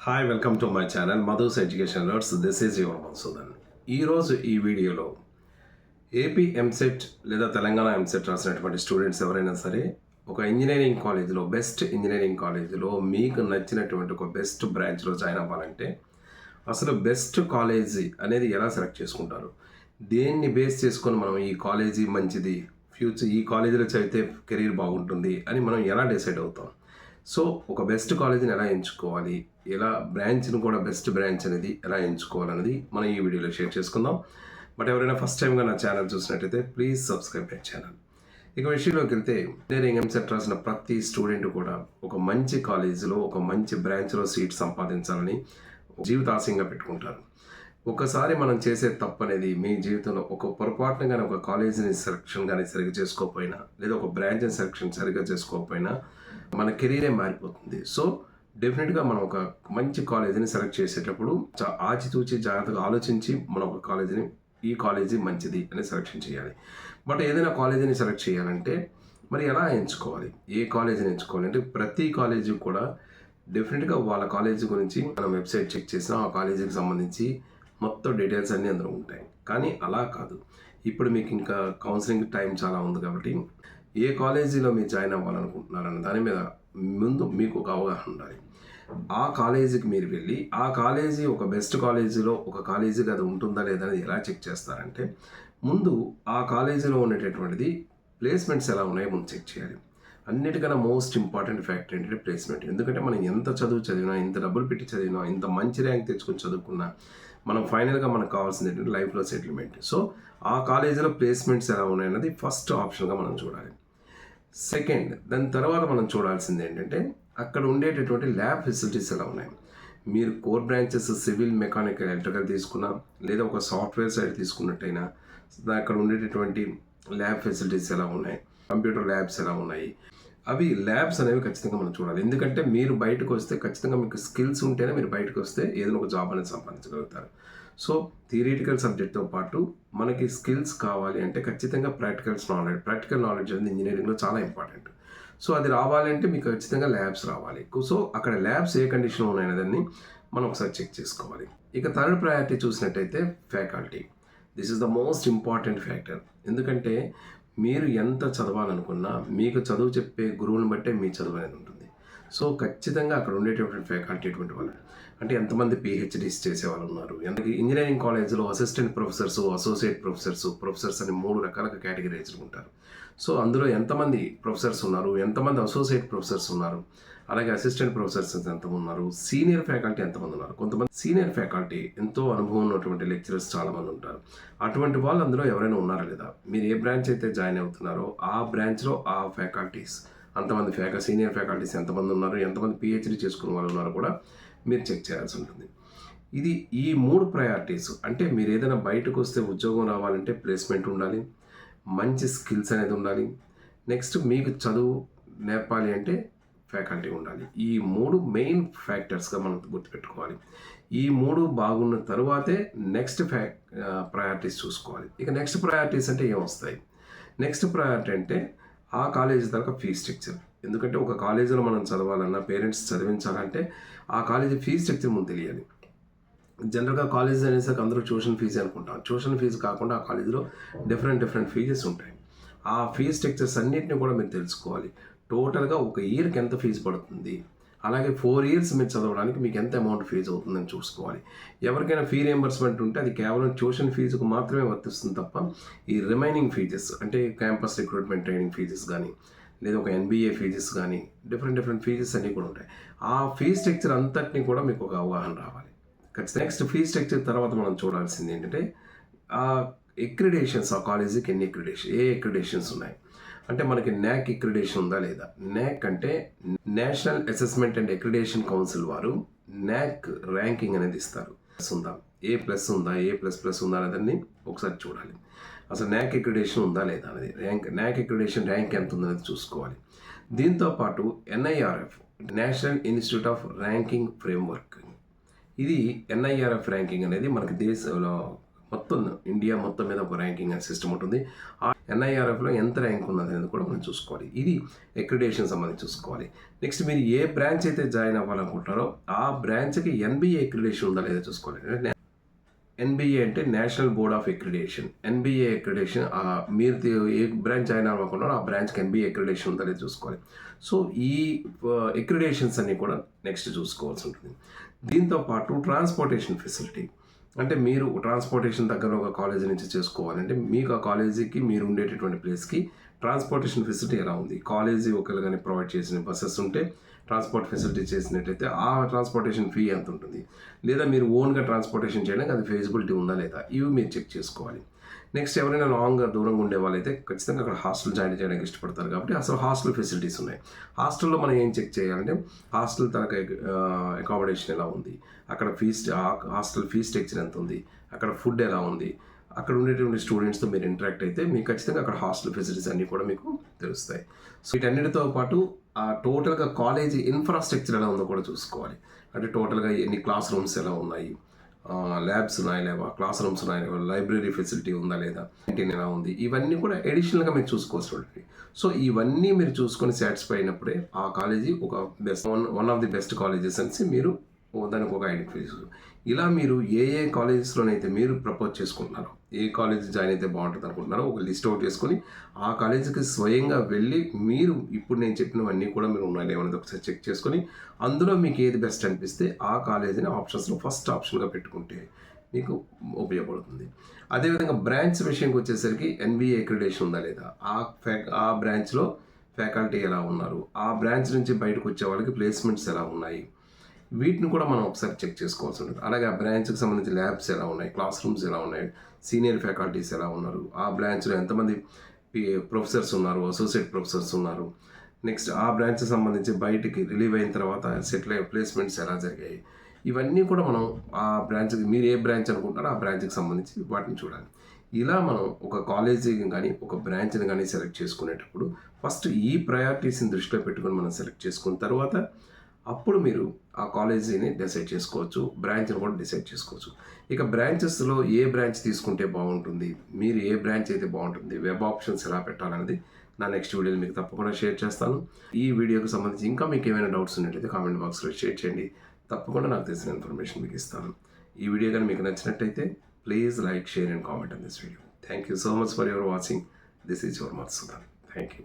Hi welcome to my channel Madhu's education learners. This is your Madhusudan. ఈరోజు ఈ వీడియోలో AP EAMCET లేదా తెలంగాణ ఎంసెట్ రాసినటువంటి స్టూడెంట్స్ ఎవరైనా సరే ఒక ఇంజనీరింగ్ కాలేజీలో బెస్ట్ ఇంజనీరింగ్ కాలేజీలో మీకు నచ్చినటువంటి ఒక బెస్ట్ బ్రాంచ్లో జాయిన్ అవ్వాలంటే అసలు బెస్ట్ కాలేజీ అనేది ఎలా సెలెక్ట్ చేసుకుంటారు, దేన్ని బేస్ చేసుకొని మనం ఈ కాలేజీ మంచిది, ఫ్యూచర్ ఈ కాలేజీలో చదివితే కెరీర్ బాగుంటుంది అని మనం ఎలా డిసైడ్ అవుతాం. సో ఒక బెస్ట్ కాలేజీని ఎలా ఎంచుకోవాలి, ఎలా బ్రాంచ్ను కూడా బెస్ట్ బ్రాంచ్ అనేది ఎలా ఎంచుకోవాలనేది మనం ఈ వీడియోలో షేర్ చేసుకుందాం. బట్ ఎవరైనా ఫస్ట్ టైంగా నా ఛానల్ చూసినట్టయితే ప్లీజ్ సబ్స్క్రైబ్ మై ఛానల్. ఇక విషయంలోకి వెళ్తే ఇంజనీరింగ్ ఎంసెట్ రాసిన ప్రతి స్టూడెంట్ కూడా ఒక మంచి కాలేజీలో ఒక మంచి బ్రాంచ్లో సీట్ సంపాదించాలని జీవితాశయంగా పెట్టుకుంటారు. ఒకసారి మనం చేసే తప్పు అనేది మీ జీవితంలో ఒక పొరపాటున కానీ ఒక కాలేజీని సెలెక్షన్ కానీ సరిగ్గా చేసుకోకపోయినా లేదా ఒక బ్రాంచ్ని సెలెక్షన్ సరిగ్గా చేసుకోకపోయినా మన కెరీరే మారిపోతుంది. సో డెఫినెట్గా మనం ఒక మంచి కాలేజీని సెలెక్ట్ చేసేటప్పుడు ఆచితూచి జాగ్రత్తగా ఆలోచించి మనం ఒక కాలేజీని ఈ కాలేజీ మంచిది అని సెలెక్షన్ చేయాలి. బట్ ఏదైనా కాలేజీని సెలెక్ట్ చేయాలంటే మరి ఎలా ఎంచుకోవాలి, ఏ కాలేజీని ఎంచుకోవాలి అంటే ప్రతి కాలేజీ కూడా డెఫినెట్గా వాళ్ళ కాలేజీ గురించి మనం వెబ్సైట్ చెక్ చేసినా ఆ కాలేజీకి సంబంధించి మొత్తం డీటెయిల్స్ అన్నీ అందులో ఉంటాయి. కానీ అలా కాదు, ఇప్పుడు మీకు ఇంకా కౌన్సిలింగ్ టైం చాలా ఉంది కాబట్టి ఏ కాలేజీలో మీరు జాయిన్ అవ్వాలనుకుంటున్నారన్న దాని మీద ముందు మీకు ఒక అవగాహన ఉండాలి. ఆ కాలేజీకి మీరు వెళ్ళి ఆ కాలేజీ ఒక బెస్ట్ కాలేజీలో ఒక కాలేజీకి అది ఉంటుందా లేదా అనేది ఎలా చెక్ చేస్తారంటే ముందు ఆ కాలేజీలో ఉండేటటువంటిది ప్లేస్మెంట్స్ ఎలా ఉన్నాయో ముందు చెక్ చేయాలి. అన్నిటికన్నా మోస్ట్ ఇంపార్టెంట్ ఫ్యాక్టర్ ఏంటంటే ప్లేస్మెంట్. ఎందుకంటే మనం ఎంత చదువు చదివినా, ఎంత డబ్బులు పెట్టి చదివినా, ఎంత మంచి ర్యాంక్ తెచ్చుకొని చదువుకున్నా మనం ఫైనల్గా మనకు కావాల్సింది ఏంటంటే లైఫ్లో సెటిల్మెంట్. సో ఆ కాలేజీలో ప్లేస్మెంట్స్ ఎలా ఉన్నాయన్నది ఫస్ట్ ఆప్షన్గా మనం చూడాలి. సెకండ్, దాని తర్వాత మనం చూడాల్సింది ఏంటంటే అక్కడ ఉండేటటువంటి ల్యాబ్ ఫెసిలిటీస్ ఎలా ఉన్నాయి. మీరు core branches civil, mechanical, electrical తీసుకున్నా లేదా ఒక సాఫ్ట్వేర్ సైడ్ తీసుకున్నట్టయినా అక్కడ ఉండేటటువంటి ల్యాబ్ ఫెసిలిటీస్ ఎలా ఉన్నాయి, కంప్యూటర్ ల్యాబ్స్ ఎలా ఉన్నాయి, అవి ల్యాబ్స్ అనేవి ఖచ్చితంగా మనం చూడాలి. ఎందుకంటే మీరు బయటకు వస్తే ఖచ్చితంగా మీకు స్కిల్స్ ఉంటేనే మీరు బయటకు వస్తే ఏదైనా ఒక జాబ్ అనేది సంపాదించగలుగుతారు. సో థియరిటికల్ సబ్జెక్ట్తో పాటు మనకి స్కిల్స్ కావాలి అంటే ఖచ్చితంగా ప్రాక్టికల్ నాలెడ్జ్ అనేది ఇంజనీరింగ్లో చాలా ఇంపార్టెంట్. సో అది రావాలంటే మీకు ఖచ్చితంగా ల్యాబ్స్ రావాలి. సో అక్కడ ల్యాబ్స్ ఏ కండిషన్లో ఉన్నాయనేదాన్ని మనం ఒకసారి చెక్ చేసుకోవాలి. ఇక థర్డ్ ప్రయారిటీ చూసినట్టయితే faculty. This is the most important factor. ఎందుకంటే మీరు ఎంత చదవాలనుకున్నా మీకు చదువు చెప్పే గురువుని బట్టే మీ చదువు అనేది ఉంటుంది. సో ఖచ్చితంగా అక్కడ ఉండేటటువంటి ఫ్యాకల్టీ ఎటువంటి వాళ్ళు అంటే ఎంతమంది పిహెచ్డీస్ చేసేవాళ్ళు ఉన్నారు. ఇంజనీరింగ్ కాలేజ్లో అసిస్టెంట్ ప్రొఫెసర్స్, అసోసియేట్ ప్రొఫెసర్స్ అని 3 రకాలుగా కేటగిరైజ్డ్ ఉంటారు. సో అందులో ఎంతమంది ప్రొఫెసర్స్ ఉన్నారు, ఎంతమంది అసోసియేట్ ప్రొఫెసర్స్ ఉన్నారు, అలాగే అసిస్టెంట్ ప్రొఫెసర్స్ ఎంతమంది ఉన్నారు, సీనియర్ ఫ్యాకల్టీ ఎంతమంది ఉన్నారు. కొంతమంది సీనియర్ ఫ్యాకల్టీ ఎంతో అనుభవం ఉన్నటువంటి లెక్చరర్స్ చాలామంది ఉంటారు. అటువంటి వాళ్ళు అందులో ఎవరైనా ఉన్నారా లేదా, మీరు ఏ బ్రాంచ్ అయితే జాయిన్ అవుతున్నారో ఆ బ్రాంచ్లో ఆ ఫ్యాకల్టీస్ అంతమంది సీనియర్ ఫ్యాకల్టీస్ ఎంతమంది ఉన్నారు, ఎంతమంది పిహెచ్డీ చేసుకున్న వాళ్ళు ఉన్నారో కూడా మీరు చెక్ చేయాల్సి ఉంటుంది. ఇది ఈ 3 ప్రయారిటీస్. అంటే మీరు ఏదైనా బయటకు వస్తే ఉద్యోగం రావాలంటే ప్లేస్మెంట్ ఉండాలి, మంచి స్కిల్స్ అనేది ఉండాలి, నెక్స్ట్ మీకు చదువు నేర్పాలి అంటే ఫ్యాకల్టీ ఉండాలి. ఈ 3 మెయిన్ ఫ్యాక్టర్స్గా మనం గుర్తుపెట్టుకోవాలి. ఈ 3 బాగున్న తరువాతే నెక్స్ట్ ప్రయారిటీస్ చూసుకోవాలి. ఇక నెక్స్ట్ ప్రయారిటీస్ అంటే ఏమొస్తాయి? నెక్స్ట్ ప్రయారిటీ అంటే ఆ కాలేజీ దాకా ఫీజ్ స్ట్రక్చర్. ఎందుకంటే ఒక కాలేజీలో మనం చదవాలన్నా, పేరెంట్స్ చదివించాలంటే ఆ కాలేజీ ఫీజ్ స్ట్రక్చర్ ముందు తెలియాలి. జనరల్గా కాలేజ్ అనేసరికి అందరూ ట్యూషన్ ఫీజు అనుకుంటాం. ట్యూషన్ ఫీజు కాకుండా ఆ కాలేజీలో డిఫరెంట్ ఫీజెస్ ఉంటాయి. ఆ ఫీజ్ స్ట్రక్చర్స్ అన్నింటినీ కూడా మీరు తెలుసుకోవాలి. టోటల్గా ఒక ఇయర్కి ఎంత ఫీజు పడుతుంది, అలాగే 4 ఇయర్స్ మీరు చదవడానికి మీకు ఎంత అమౌంట్ ఫీజు అవుతుందని చూసుకోవాలి. ఎవరికైనా ఫీ రియంబర్స్మెంట్ ఉంటే అది కేవలం ట్యూషన్ ఫీజుకు మాత్రమే వర్తిస్తుంది తప్ప ఈ రిమైనింగ్ ఫీజెస్ అంటే క్యాంపస్ రిక్రూట్మెంట్ ట్రైనింగ్ ఫీజెస్ కానీ లేదా ఒక ఎన్బిఏ ఫీజెస్ కానీ డిఫరెంట్ ఫీజెస్ అన్నీ కూడా ఉంటాయి. ఆ ఫీ స్ట్రక్చర్ అంతటినీ కూడా మీకు ఒక అవగాహన రావాలి. ఖచ్చితంగా నెక్స్ట్ ఫీ స్ట్రక్చర్ తర్వాత మనం చూడాల్సింది ఏంటంటే ఆ ఎక్రిడేషన్స్, ఆ కాలేజీకి ఎన్ని ఎక్రిడేషన్స్ ఉన్నాయి. అంటే మనకి న్యాక్ ఎక్రిడేషన్ ఉందా లేదా. న్యాక్ అంటే national assessment and accreditation council వారు న్యాక్ ర్యాంకింగ్ అనేది ఇస్తారు. ఉందా, A+ ఉందా, A++ ఉందా అనేదాన్ని ఒకసారి చూడాలి. అసలు న్యాక్ ఎక్రిడేషన్ ఉందా లేదా అనేది న్యాక్ ఎక్రిడేషన్ ర్యాంక్ ఎంత ఉందనేది చూసుకోవాలి. దీంతోపాటు NIRF national institute of ranking framework, ఇది NIRF ర్యాంకింగ్ అనేది మనకి దేశంలో మొత్తం ఇండియా మొత్తం మీద ఒక ర్యాంకింగ్ సిస్టమ్ ఉంటుంది. ఆ ఎన్ఐఆర్ఎఫ్లో ఎంత ర్యాంక్ ఉన్నది అనేది కూడా మనం చూసుకోవాలి. ఇది అక్రిడేషన్ సంబంధించి చూసుకోవాలి. నెక్స్ట్ మీరు ఏ బ్రాంచ్ అయితే జాయిన్ అవ్వాలనుకుంటారో ఆ బ్రాంచ్కి ఎన్బిఏ అక్రిడేషన్ ఉందా లేదా చూసుకోవాలి. అంటే ఎన్బిఏ అంటే national board of accreditation. NBA accreditation మీరు ఏ బ్రాంచ్ జాయిన్ అవ్వకుండా ఆ బ్రాంచ్కి ఎన్బిఏ అక్రిడేషన్ ఉందా లేదా చూసుకోవాలి. సో ఈ అక్రిడేషన్స్ అన్నీ కూడా నెక్స్ట్ చూసుకోవాల్సి ఉంటుంది. దీంతో పాటు ట్రాన్స్పోర్టేషన్ ఫెసిలిటీ, అంటే మీరు ట్రాన్స్పోర్టేషన్ దగ్గర ఒక కాలేజీ నుంచి చేసుకోవాలంటే మీకు ఆ కాలేజీకి మీరు ఉండేటటువంటి ప్లేస్కి ట్రాన్స్పోర్టేషన్ ఫెసిలిటీ ఎలా ఉంది. కాలేజీ ఒకవేళ కానీ ప్రొవైడ్ చేసిన బస్సెస్ ఉంటే ట్రాన్స్పోర్ట్ ఫెసిలిటీ చేసినట్టయితే ఆ ట్రాన్స్పోర్టేషన్ ఫీ ఎంత ఉంటుంది, లేదా మీరు ఓన్గా ట్రాన్స్పోర్టేషన్ చేయడానికి అది ఫెజిబిలిటీ ఉందా లేదా, ఇవి మీరు చెక్ చేసుకోవాలి. నెక్స్ట్ ఎవరైనా లాంగ్గా దూరంగా ఉండే వాళ్ళైతే ఖచ్చితంగా అక్కడ హాస్టల్ జాయిన్ చేయడానికి ఇష్టపడతారు కాబట్టి అసలు హాస్టల్ ఫెసిలిటీస్ ఉన్నాయి. హాస్టల్లో మనం ఏం చెక్ చేయాలంటే హాస్టల్ తనకు అకామిడేషన్ ఎలా ఉంది, అక్కడ హాస్టల్ ఫీ స్ట్రక్చర్ ఎంత ఉంది, అక్కడ ఫుడ్ ఎలా ఉంది, అక్కడ ఉండేటువంటి స్టూడెంట్స్తో మీరు ఇంటరాక్ట్ అయితే మీకు ఖచ్చితంగా అక్కడ హాస్టల్ ఫెసిలిటీస్ అన్నీ కూడా మీకు తెలుస్తాయి. సో వీటన్నిటితో పాటు ఆ టోటల్గా కాలేజీ ఇన్ఫ్రాస్ట్రక్చర్ ఎలా ఉందో కూడా చూసుకోవాలి. అంటే టోటల్గా ఎన్ని క్లాస్ రూమ్స్ ఎలా ఉన్నాయి, ల్యాబ్స్ ఉన్నాయా లేవా, క్లాస్ రూమ్స్ ఉన్నాయా లేవా, లైబ్రరీ ఫెసిలిటీ ఉందా లేదా, క్యాంటీన్ ఎలా ఉంది, ఇవన్నీ కూడా అడిషనల్గా మీరు చూసుకోవాల్సి ఉంటుంది. సో ఇవన్నీ మీరు చూసుకొని సాటిస్ఫై అయినప్పుడే ఆ కాలేజీ ఒక one of the best colleges అనేసి మీరు దానికి ఒక ఐడెంటిఫై చేసుకోవాలి. ఇలా మీరు ఏ కాలేజెస్లోనైతే మీరు ప్రపోజ్ చేసుకుంటున్నారో, ఏ కాలేజ్ జాయిన్ అయితే బాగుంటుంది అనుకుంటున్నారో ఒక లిస్ట్ అవుట్ చేసుకొని ఆ కాలేజీకి స్వయంగా వెళ్ళి మీరు ఇప్పుడు నేను చెప్పినవన్నీ కూడా మీరు ఉన్నాయి ఏమన్నది ఒకసారి చెక్ చేసుకొని అందులో మీకు ఏది బెస్ట్ అనిపిస్తే ఆ కాలేజీని ఆప్షన్స్లో ఫస్ట్ ఆప్షన్గా పెట్టుకుంటే మీకు ఉపయోగపడుతుంది. అదేవిధంగా బ్రాంచ్ విషయంకి వచ్చేసరికి ఎన్బిఏ అక్రిడేషన్ ఉందా లేదా, ఆ బ్రాంచ్లో ఫ్యాకల్టీ ఎలా ఉన్నారు, ఆ బ్రాంచ్ నుంచి బయటకు వచ్చే వాళ్ళకి ప్లేస్మెంట్స్ ఎలా ఉన్నాయి, వీటిని కూడా మనం ఒకసారి చెక్ చేసుకోవాల్సి ఉంటుంది. అలాగే ఆ బ్రాంచ్కి సంబంధించి ల్యాబ్స్ ఎలా ఉన్నాయి, క్లాస్ రూమ్స్ ఎలా ఉన్నాయి, సీనియర్ ఫ్యాకల్టీస్ ఎలా ఉన్నారు, ఆ బ్రాంచ్లో ఎంతమంది ప్రొఫెసర్స్ ఉన్నారు, అసోసియేట్ ప్రొఫెసర్స్ ఉన్నారు, నెక్స్ట్ ఆ బ్రాంచ్కి సంబంధించి బయటికి రిలీవ్ అయిన తర్వాత సెటిల్ అయ్యే ప్లేస్మెంట్స్ ఎలా జరిగాయి, ఇవన్నీ కూడా మనం ఆ బ్రాంచ్కి మీరు ఏ బ్రాంచ్ అనుకుంటారో ఆ బ్రాంచ్కి సంబంధించి వాటిని చూడాలి. ఇలా మనం ఒక కాలేజీని కానీ ఒక బ్రాంచ్ని కానీ సెలెక్ట్ చేసుకునేటప్పుడు ఫస్ట్ ఈ ప్రయారిటీస్ని దృష్టిలో పెట్టుకొని మనం సెలెక్ట్ చేసుకున్న తర్వాత అప్పుడు మీరు ఆ కాలేజీని డిసైడ్ చేసుకోవచ్చు, బ్రాంచ్ని కూడా డిసైడ్ చేసుకోవచ్చు. ఇక బ్రాంచెస్లో ఏ బ్రాంచ్ తీసుకుంటే బాగుంటుంది, మీరు ఏ బ్రాంచ్ అయితే బాగుంటుంది, వెబ్ ఆప్షన్స్ ఎలా పెట్టాలనేది నా నెక్స్ట్ వీడియోలో మీకు తప్పకుండా షేర్ చేస్తాను. ఈ వీడియోకి సంబంధించి ఇంకా మీకు ఏమైనా డౌట్స్ ఉన్నట్టయితే కామెంట్ బాక్స్లో షేర్ చేయండి, తప్పకుండా నాకు తెలిసిన ఇన్ఫర్మేషన్ మీకు ఇస్తాను. ఈ వీడియో కానీ మీకు నచ్చినట్టయితే please like, share and comment on this video. Thank you so much for your watching. This is your Madhusudan. Thank you.